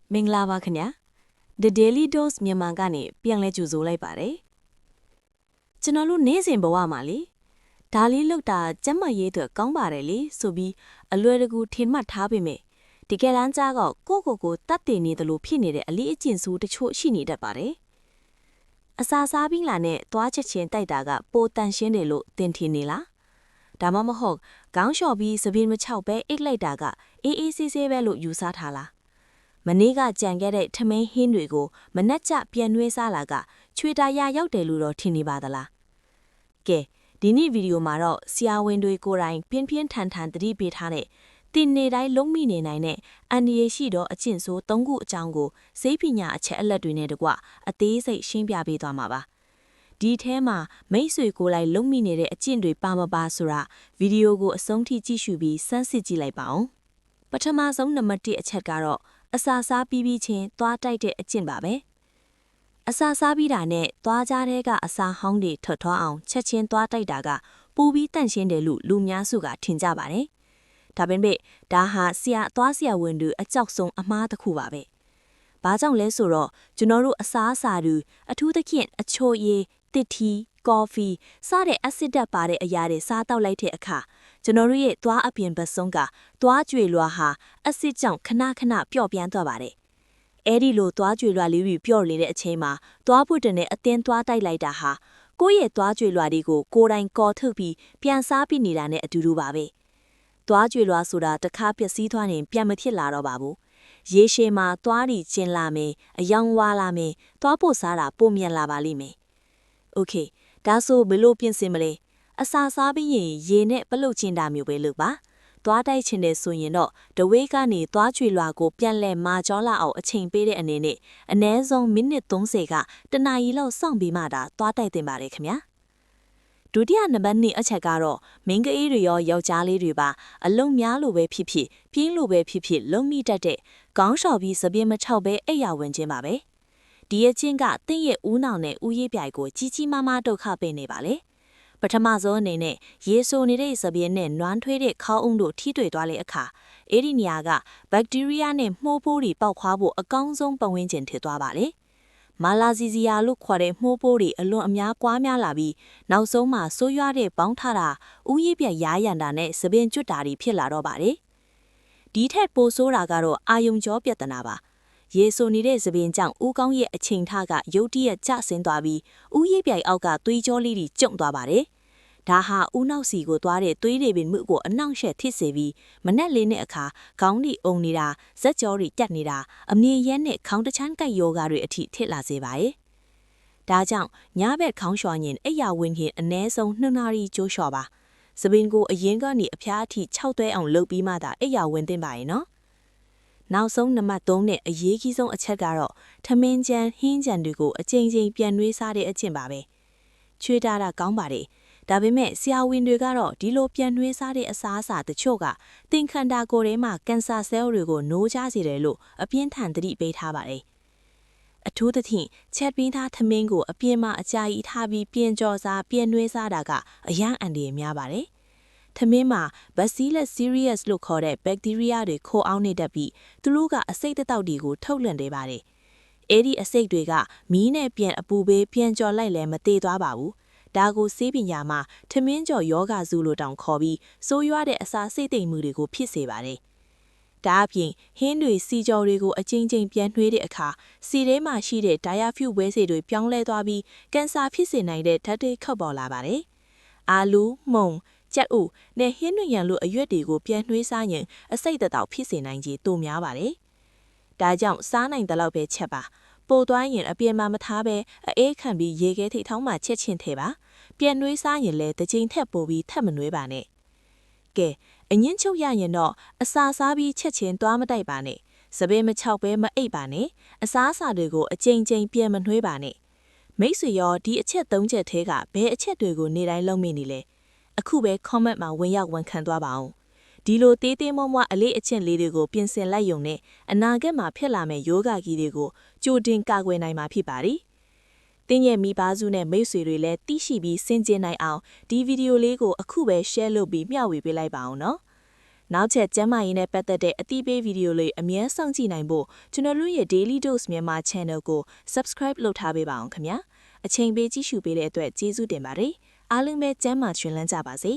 မင်္ဂလာပါခင်ဗျာ The Daily Dose မြန်မာကနေပြန်လဲကြိုဆိုလိုက်ပါတယ်ကျွန်တော်တို့နေ့စဉ်ဘဝမှာလေဒါလေးလောက်တာကျမ်းမာရေးအတွက်ကောင်းပါတယ်လေဆိုပြီးအလွယ်တကူထင်မှတ်ထားပေမဲ့တကယ်တမ်းကျတော့ကိုတတ်တည်နေတယ်လို့ဖြစ်နေတဲ့အလေးအကျင့်စိုးတချို့ရှိနေတတ်ပါတယ်အစာစားပြီးလာနဲ့သွားချက်ချင်းတိုက်တာကပိုတန်ရှင်းတယ်လို့သင်ထင်နေလားဒါမှမဟုတ်ခေါင်းလျှော်ပြီးသပင်မချောက်ပဲအိတ်လိုက်တာကအေးအေးဆေးဆေးပဲလို့ယူဆထားလားမနေ့ကကြံခဲ့တဲ့ထမင်းဟင်းတွေကိုမနှက်ကြပြန်နှွေးစားလာကချွေတာရရောက်တယ်လို့တော့ထင်နေပါသလားကဲဒီနေ့ဗီဒီယိုမှာတော့ဆရာဝန်တွေကိုယ်တိုင်ပြင်းပြင်းထန်ထန်သတိပေးထားတဲ့တင်နေတိုင်းလုံးမိနေနိုင်တဲ့အန်ဒီရရှိသောအကျင့်ဆိုး၃ခုအကြောင်းကိုစိတ်ပညာအချက်အလက်တွေနဲ့တကွအသေးစိတ်ရှင်းပြပေးသွားမှာပါဒီထဲမှာမိတ်ဆွေကိုယ်လိုက်လုံးမိနေတဲ့အကျင့်တွေပါမပါဆိုတာဗီဒီယိုကိုအဆုံးထိကြည့်ရှုပြီးစမ်းစစ်ကြည့်လိုက်ပါအောင်ပထမဆုံးနံပါတ်1အချက်ကတော့အစာစားပြီးချင်းသွားတိုက်တဲ့အကျင့်ပါပဲအစာစားပြီးတာနဲ့သွားကြားတဲ့ကအစာဟောင်းတွေထွက်ထွားအောင်ချက်ချင်းသွားတိုက်တာကပူပြီးတန့်ရှင်းတယ်လို့လူများစုကထင်ကြပါတယ်ဒါပေမဲ့ဒါဟာဆရာဝန်တွေအကြောက်ဆုံးအမှားတစ်ခုပါပဲဘာကြောင့်လဲဆိုတော့ကျွန်တော်တို့အစာအစာတွေအထူးသဖြင့်အချိုရည်တစ်ထီကော်ဖီစတဲ့အက်ဆစ်ဓာတ်ပါတဲ့အရာတွေစားတောက်လိုက်တဲ့အခါကျွန်တော်တို့ရဲ့သွားအပြင်ဘက်ဆုံးကသွားကြွေလွှာဟာအက်ဆစ်ကြောင့်ခဏပျော့ပြန်းသွားပါတယ်။အဲဒီလိုသွားကြွေလွှာလေးတွေပျော့နေတဲ့အချိန်မှာသွားဖို့တနဲ့အတင်းသွားတိုက်လိုက်တာဟာကိုယ့်ရဲ့သွားကြွေလွှာတွေကိုကိုယ်တိုင်ကော်ထုတ်ပြီးပြန်စားပြီးနေတာနဲ့အတူတူပါပဲ။သွားကြွေလွှာဆိုတာတစ်ခါပျက်စီးသွားရင်ပြန်မဖြစ်လာတော့ပါဘူး။ရေရှည်မှာသွားပြီးကျင်လာမယ်အယောင်ဝါလာမယ်သွားဖို့စားတာပုံမြန်လာပါလိမ့်မယ်။โอเคဒါဆိုဘယ်လိုပြင်ဆင်မလဲအစာစားပြီးရင်ရေနဲ့ပလုတ်ချင်းတာမျိုးပဲလုပ်ပါသွားတိုက်ချင်တယ်ဆိုရင်တော့တဝေးကနေသွားချွေလွှာကိုပြန်လဲမာကြောလာအောင်အချိန်ပေးတဲ့အနေနဲ့အနည်းဆုံးမိနစ်30ကတနာရီလောက်စောင့်ပြီးမှသာသွားတိုက်တင်ပါတယ်ခင်ဗျာဒုတိယနံပါတ်2အချက်ကတော့မင်းကအေးတွေရောယောက်ျားလေးတွေပါအလုံးများလို့ပဲဖြစ်ဖြစ်ပြင်းလို့ပဲဖြစ်ဖြစ်လုံးမိတတ်တဲ့ခေါင်းလျှော်ပြီးစပြင်းမချောက်ပဲအိပ်ရဝင်ခြင်းပါပဲဒီအချင်းကတင့်ရဲ့ဦးနောင်နဲ့ဦးရေးပြိုင်ကိုကြီးကြီးမားမားဒုက္ခပေးနေပါလေပထမဆုံးအနေနဲ့ရေဆိုနေတဲ့စပြင်းနဲ့နွမ်းထွေးတဲ့ခေါင်းအုံတို့ထိတွေ့သွားတဲ့အခါအဲ့ဒီနေရာကဘက်တီးရီးယားနဲ့မှိုးပိုးတွေပေါက်ခွားဖို့အကောင်းဆုံးပတ်ဝန်းကျင်ဖြစ်သွားပါလေမာလာဇီဇီယာလို့ခေါ်တဲ့မှိုးပိုးတွေအလွန်အများကွာများလာပြီးနောက်ဆုံးမှာဆိုးရွားတဲ့ပေါင်းထတာဦးရည်ပြရားရန်တာနဲ့စပင်ကျွတ်တာတွေဖြစ်လာတော့ပါတယ်ဒီထက်ပိုဆိုးတာကတော့အာယုံကြောပြဿနာပါရေဆိုနေတဲ့သပင်ကြောင့်ဦးကောင်းရဲ့အချိန်ထားကရုတ်တရက်ကျဆင်းသွားပြီးဦးရိပ်ပြိုင်အောက်ကသွေးကြောလေးတွေကျုံသွားပါတယ်။ဒါဟာဦးနောက်စီကိုသွားတဲ့သွေးတွေပင်မှုကိုအနှောင့်အယှက်ဖြစ်စေပြီးမနက်လေးနဲ့အခါခေါင်းတွေအုံနေတာဇက်ကြောတွေတက်နေတာအမြင်ရဲနဲ့ခေါင်းတချမ်းကိုက်ယောဂတွေအထိထစ်လာစေပါရဲ့။ဒါကြောင့်ညဘက်ခေါင်းလျှော်ရင်အိယာဝင်ရင်အနည်းဆုံး2နာရီကြိုးလျှော်ပါ။သပင်ကိုအရင်ကနေအဖျားအထိ6သွဲအောင်လုပ်ပြီးမှသာအိယာဝင်သင့်ပါရဲ့နော်။နောက်ဆုံးနံပါတ်3နဲ့အရေးကြီးဆုံးအချက်ကတော့ထမင်းကြမ်းဟင်းကြမ်းတွေကိုအချိန်ချင်းပြန်နှွေးစားတဲ့အကျင့်ပါပဲချွေးတာကောင်းပါတယ်ဒါပေမဲ့ဆရာဝန်တွေကတော့ဒီလိုပြန်နှွေးစားတဲ့အစားအစာတချို့ကသင်္ခန္ဓာကိုယ်ထဲမှာကင်ဆာဆဲလ်တွေကိုနိုးချစေတယ်လို့အပြင်းထန်သတိပေးထားပါတယ်အထူးသဖြင့်ချက်ပင်းသားထမင်းကိုအပြင်းမှာအကြာကြီးထားပြီးပြင်ကြော်စားပြန်နှွေးစားတာကအရန်အန်ဒီများပါတယ်ထမင်းမှာ Bacillus cereus လို့ခေါ်တဲ့ဘက်တီးရီးယားတွေခိုးအောင်နေတတ်ပြီးသူတို့ကအဆိပ်အတောက်တွေကိုထုတ်လွှင့်နေပါတယ်။အဲဒီအဆိပ်တွေကမီးနဲ့ပြန်အပူပေးပြန်ကြော်လိုက်လဲမသေးသွားပါဘူး။ဒါကိုဆေးပညာမှာထမင်းကြော်ယောဂစုလို့တောင်ခေါ်ပြီးဆိုးရွားတဲ့အစာစိတ်သိမ်မှုတွေကိုဖြစ်စေပါတယ်။ဒါအပြင်ဟင်းတွေစီကြော်တွေကိုအချင်းချင်းပြန်နှွေးတဲ့အခါစီထဲမှာရှိတဲ့ဒိုင်ယာဖျူဝဲစေတွေပြောင်းလဲသွားပြီးကင်ဆာဖြစ်စေနိုင်တဲ့ဓာတ်တွေထွက်ပေါ်လာပါတယ်။အာလူမုံကြက်ဥနဲ့ဟင်းတွေရန်လိုအရွက်တွေကိုပြန်နှွေးစားရင်အစိတ်တောက်ဖြစ်စေနိုင်ကြီးတိုးများပါတယ်။ဒါကြောင့်စားနိုင်တဲ့လောက်ပဲချက်ပါ။ပိုသွားရင်အပြင်မှာမထားဘဲအေးခံပြီးရေခဲထိတ်ထောင်းမှချက်ချင်းထဲပါ။ပြန်နှွေးစားရင်လည်းတစ်ချိန်ထက်ပိုပြီးထပ်မနှွေးပါနဲ့။ကဲအငင်းချုပ်ရရင်တော့အစာစားပြီးချက်ချင်းသွားမတိုက်ပါနဲ့။စပင်းမချောက်ပဲမအိပ်ပါနဲ့။အစားအစာတွေကိုအချိန်ချင်းပြန်မနှွေးပါနဲ့။မိတ်ဆွေရောဒီအချက်3ချက်ထဲကဘယ်အချက်တွေကိုနေတိုင်းလုံးမိနေလဲ။အခုပဲ comment မှာဝင်ရောက်ဝန်ခံသွားပါအောင်ဒီလိုတေးသေးမွားအလေးအကျင့်လေးတွေကိုပြင်ဆင်လိုက်ရုံနဲ့အနာဂတ်မှာဖြစ်လာမယ့်ယောဂကြီးတွေကိုကြိုတင်ကာကွယ်နိုင်မှာဖြစ်ပါတယ်တင်းရဲ့မိသားစုနဲ့မိတ်ဆွေတွေလည်းသိရှိပြီးစင်ကြင်နိုင်အောင်ဒီဗီဒီယိုလေးကိုအခုပဲ share လုပ်ပြီးမျှဝေပေးလိုက်ပါအောင်နော် နောက်ချက်ကျမ်းမာရေးနဲ့ပတ်သက်တဲ့အသိပေးဗီဒီယိုလေးအမြဲစောင့်ကြည့်နိုင်ဖို့ကျွန်တော်တို့ရဲ့ Daily Dose မြန်မာ Channel ကို Subscribe လုပ်ထားပေးပါအောင်ခင်ဗျာအချိန်ပေးကြည့်ရှုပေးတဲ့အတွက်ကျေးဇူးတင်ပါတယ်အားလုံးပဲကျမ်းမာချွင်လန်းကြပါစေ